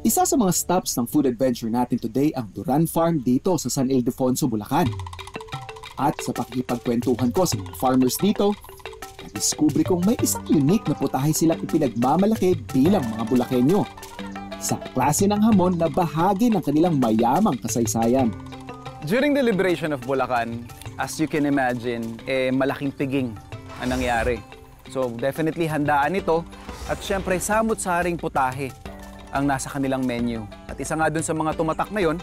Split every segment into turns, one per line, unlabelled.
Isa sa mga stops ng food adventure natin today ang Duran Farm dito sa San Ildefonso, Bulacan. At sa pakikipagkwentuhan ko sa mga farmers dito, nadiskubre kong may isang unique na putahe silang ipinagmamalaki bilang mga Bulakenyo. Isang klase ng hamon na bahagi ng kanilang mayamang kasaysayan.
During the liberation of Bulacan, as you can imagine, malaking piging ang nangyari. So definitely handaan ito at syempre samut-saring putahe ang nasa kanilang menu. At isa nga dun sa mga tumatak na yun,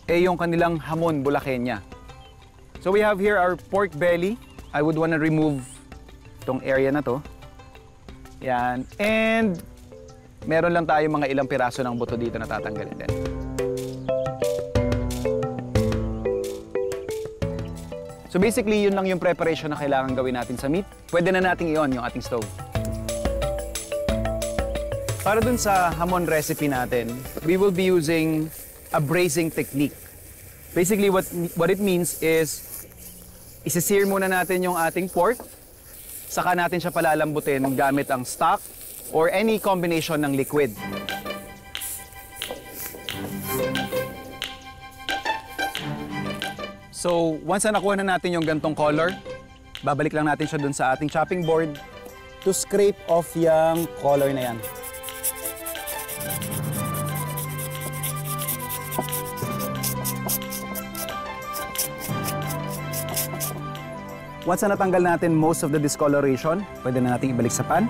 yung kanilang hamon Bulacania. So we have here our pork belly. I would want to remove itong area na to. Yan. And meron lang tayo mga ilang piraso ng buto dito na tatanggalin din. So basically, yun lang yung preparation na kailangan gawin natin sa meat. Pwede na natin i-on yung ating stove. Para dun sa hamon recipe natin, we will be using a braising technique. Basically, what it means is, isi-sear muna natin yung ating pork, saka natin siya palalambutin gamit ang stock or any combination ng liquid. So, once na nakuha na natin yung gantong color, babalik lang natin siya dun sa ating chopping board to scrape off yung color na yan. Once na natanggal natin most of the discoloration, pwede na natin ibalik sa pan.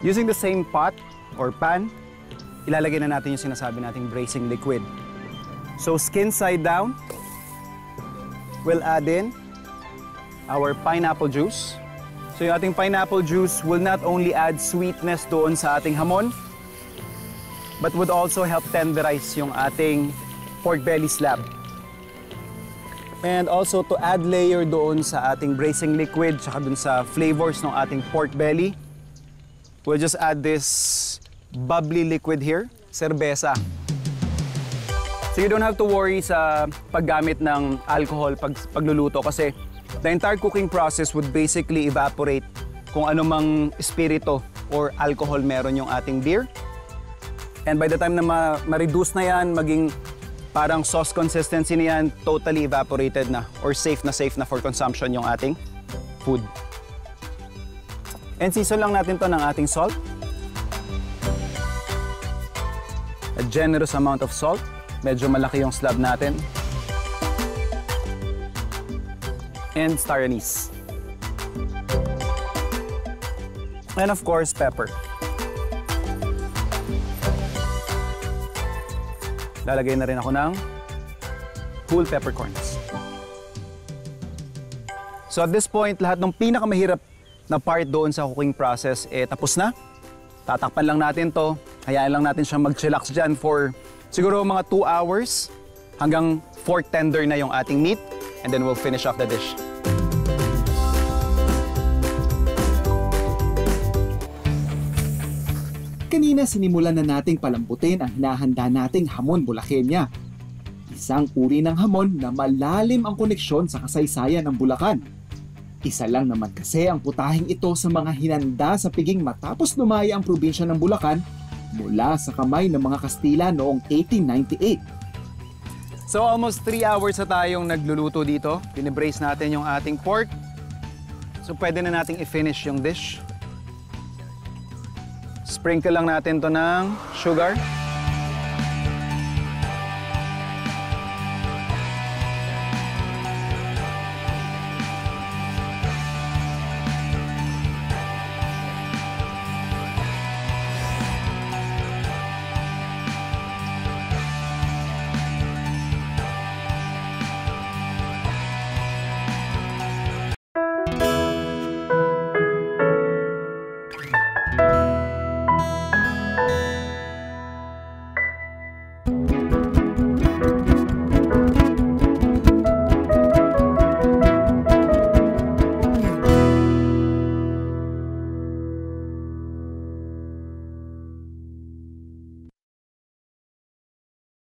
Using the same pot or pan, ilalagay na natin yung sinasabi nating braising liquid. So skin side down, we'll add in our pineapple juice. So yung ating pineapple juice will not only add sweetness doon sa ating hamon, but would also help tenderize yung ating pork belly slab. And also to add layer doon sa ating braising liquid, tsaka doon sa flavors ng ating pork belly, we'll just add this bubbly liquid here, serbesa. So you don't have to worry sa paggamit ng alcohol pagluluto kasi the entire cooking process would basically evaporate kung ano mang espiritu or alcohol meron yung ating beer. And by the time na ma-reduce na yan, maging parang sauce consistency na yan, totally evaporated na or safe na for consumption yung ating food. And season lang natin to ng ating salt. A generous amount of salt. Medyo malaki yung slab natin. And star anise. And of course, pepper. Lalagay na rin ako ng whole peppercorns. So at this point, lahat ng pinakamahirap na part doon sa cooking process, tapos na. Tatakpan lang natin to. Hayaan lang natin siyang mag-chillax dyan for siguro mga 2 hours hanggang fork tender na yung ating meat. And then we'll finish off the dish.
Kanina sinimulan na nating palambutin ang hinahanda nating hamon Bulacania. Isang uri ng hamon na malalim ang koneksyon sa kasaysayan ng Bulacan. Isa lang naman kasi ang putaheng ito sa mga hinanda sa piging matapos lumaya ang probinsya ng Bulacan mula sa kamay ng mga Kastila noong 1898.
So almost 3 hours na tayong nagluluto dito. Binibrace natin yung ating pork. So pwede na nating i-finish yung dish. Sprinkle lang natin to ng sugar.